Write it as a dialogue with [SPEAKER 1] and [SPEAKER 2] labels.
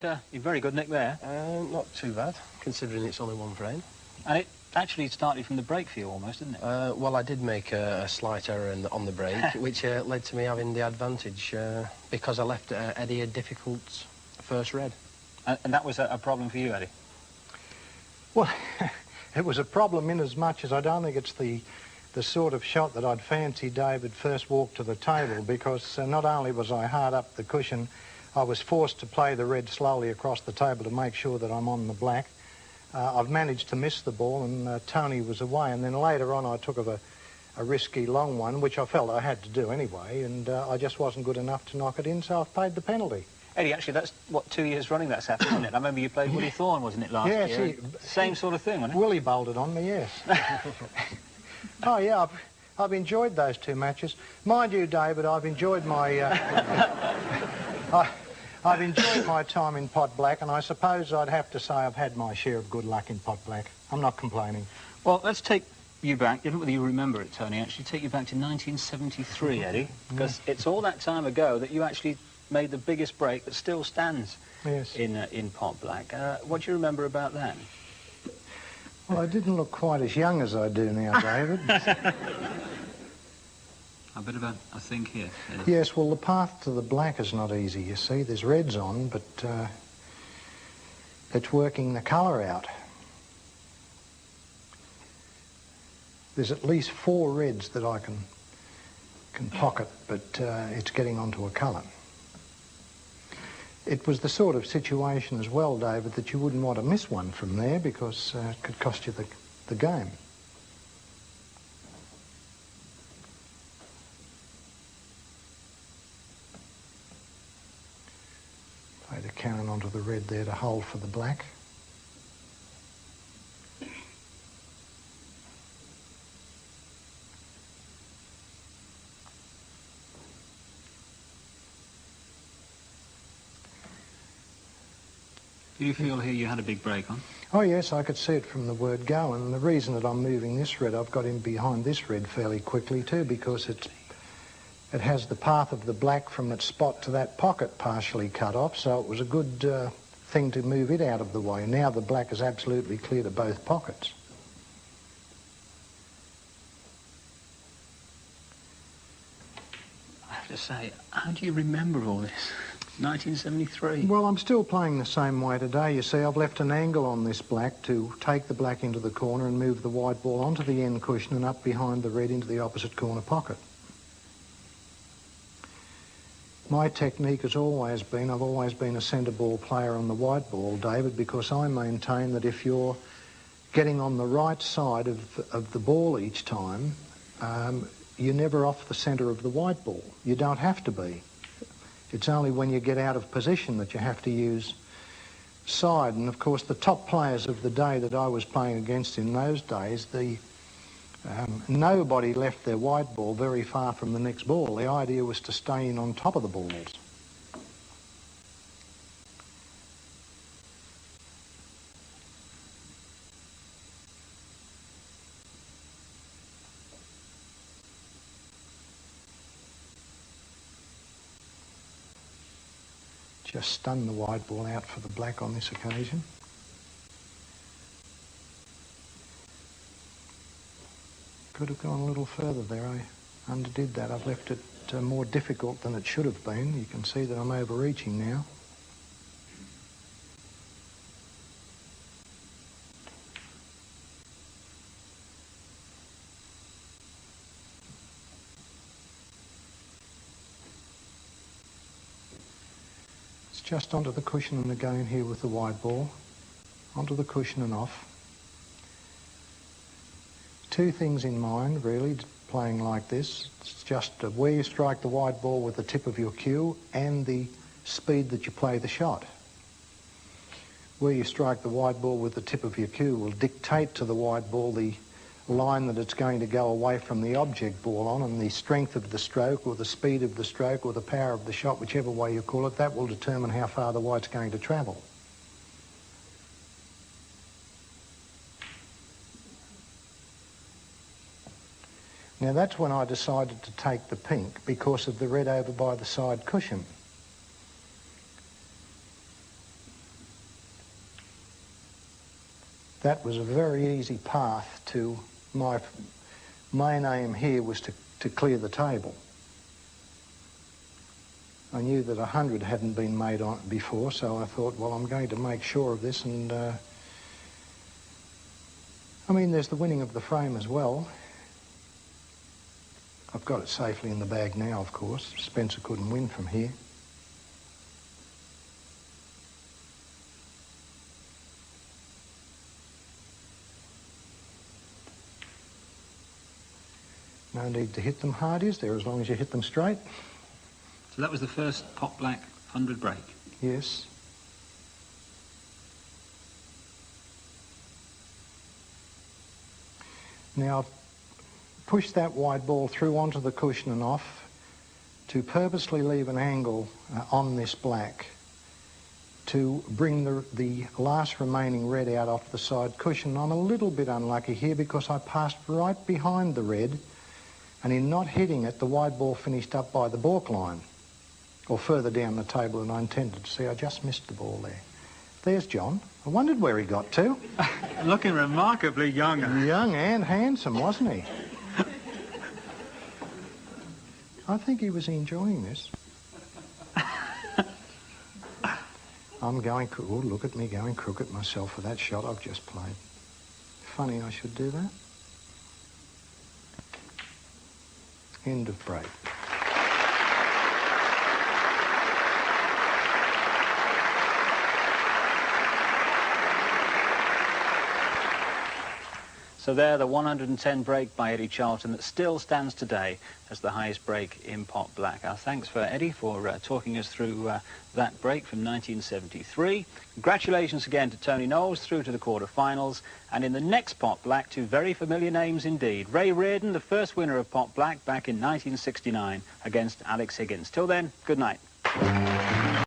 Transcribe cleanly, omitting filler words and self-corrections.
[SPEAKER 1] You're very good, Nick, there.
[SPEAKER 2] Not too bad, considering it's only one frame.
[SPEAKER 1] And it actually started from the break for you almost, didn't it?
[SPEAKER 2] Well, I did make a slight error on the break, which led to me having the advantage because I left Eddie a difficult first red.
[SPEAKER 1] And that was a problem for you, Eddie?
[SPEAKER 3] Well, it was a problem in as much as I don't think it's the sort of shot that I'd fancy David first walked to the table, because not only was I hard up the cushion, I was forced to play the red slowly across the table to make sure that I'm on the black. I've managed to miss the ball, and Tony was away, and then later on I took a risky long one, which I felt I had to do anyway, and I just wasn't good enough to knock it in, so I've paid the penalty.
[SPEAKER 1] Eddie, actually, that's, what, 2 years running that's happened, isn't it? I remember you played Willie Thorne, wasn't it, last year?
[SPEAKER 3] Yes,
[SPEAKER 1] same sort of thing, wasn't it?
[SPEAKER 3] Willie bowled it on me, yes. Oh, yeah, I've enjoyed those two matches. Mind you, David, I've enjoyed my... I've enjoyed my time in pot black, and I suppose I'd have to say I've had my share of good luck in pot black. I'm not complaining.
[SPEAKER 1] Well, let's take you back. I don't know whether you remember it, Tony, actually take you back to 1973, Eddie, because it's all that time ago that you actually made the biggest break that still stands in pot black. What do you remember about that?
[SPEAKER 3] Well, I didn't look quite as young as I do now, David.
[SPEAKER 1] A bit of a think here.
[SPEAKER 3] Yes, well, the path to the black is not easy, you see. There's reds on, but it's working the colour out. There's at least 4 reds that I can pocket, but it's getting onto a colour. It was the sort of situation as well, David, that you wouldn't want to miss one from there, because it could cost you the game. Play the cannon onto the red there to hold for the black.
[SPEAKER 1] Do you feel here you had a big break on?
[SPEAKER 3] Oh yes, I could see it from the word go, and the reason that I'm moving this red, I've got in behind this red fairly quickly too, because it has the path of the black from its spot to that pocket partially cut off, so it was a good thing to move it out of the way. Now the black is absolutely clear to both pockets.
[SPEAKER 1] I have to say, how do you remember all this? 1973.
[SPEAKER 3] Well, I'm still playing the same way today. You see, I've left an angle on this black to take the black into the corner and move the white ball onto the end cushion and up behind the red into the opposite corner pocket. My technique has always been, I've always been a centre ball player on the white ball, David, because I maintain that if you're getting on the right side of the ball each time, you're never off the centre of the white ball. You don't have to be. It's only when you get out of position that you have to use side. And of course, the top players of the day that I was playing against in those days, nobody left their white ball very far from the next ball. The idea was to stay in on top of the balls. Just stun the white ball out for the black on this occasion. Could have gone a little further there. I underdid that. I've left it more difficult than it should have been. You can see that I'm overreaching now. Just onto the cushion and again here with the white ball. Onto the cushion and off. 2 things in mind, really, playing like this. It's just where you strike the white ball with the tip of your cue and the speed that you play the shot. Where you strike the white ball with the tip of your cue will dictate to the white ball the line that it's going to go away from the object ball on, and the strength of the stroke or the speed of the stroke or the power of the shot, whichever way you call it, that will determine how far the white's going to travel. Now that's when I decided to take the pink, because of the red over by the side cushion. that was a very easy path to my main aim here was to clear the table. I knew that 100 hadn't been made on before, so I thought, well, I'm going to make sure of this, and I mean, there's the winning of the frame as well. I've got it safely in the bag now, of course. Spencer couldn't win from here. No need to hit them hard, is there, as long as you hit them straight?
[SPEAKER 1] So that was the first pot black 100 break?
[SPEAKER 3] Yes. Now, I've pushed that white ball through onto the cushion and off to purposely leave an angle on this black to bring the last remaining red out off the side cushion. I'm a little bit unlucky here because I passed right behind the red, and in not hitting it, the white ball finished up by the balk line, or further down the table than I intended to see. I just missed the ball there. There's John. I wondered where he got to.
[SPEAKER 1] Looking remarkably young.
[SPEAKER 3] Young and handsome, wasn't he? I think he was enjoying this. I'm going... Oh, look at me going crooked myself for that shot I've just played. Funny I should do that. End of break.
[SPEAKER 1] So there, the 110 break by Eddie Charlton that still stands today as the highest break in pot black. Our thanks for Eddie for talking us through that break from 1973. Congratulations again to Tony Knowles through to the quarter-finals. And in the next pot black, two very familiar names indeed. Ray Reardon, the first winner of pot black back in 1969 against Alex Higgins. Till then, good night.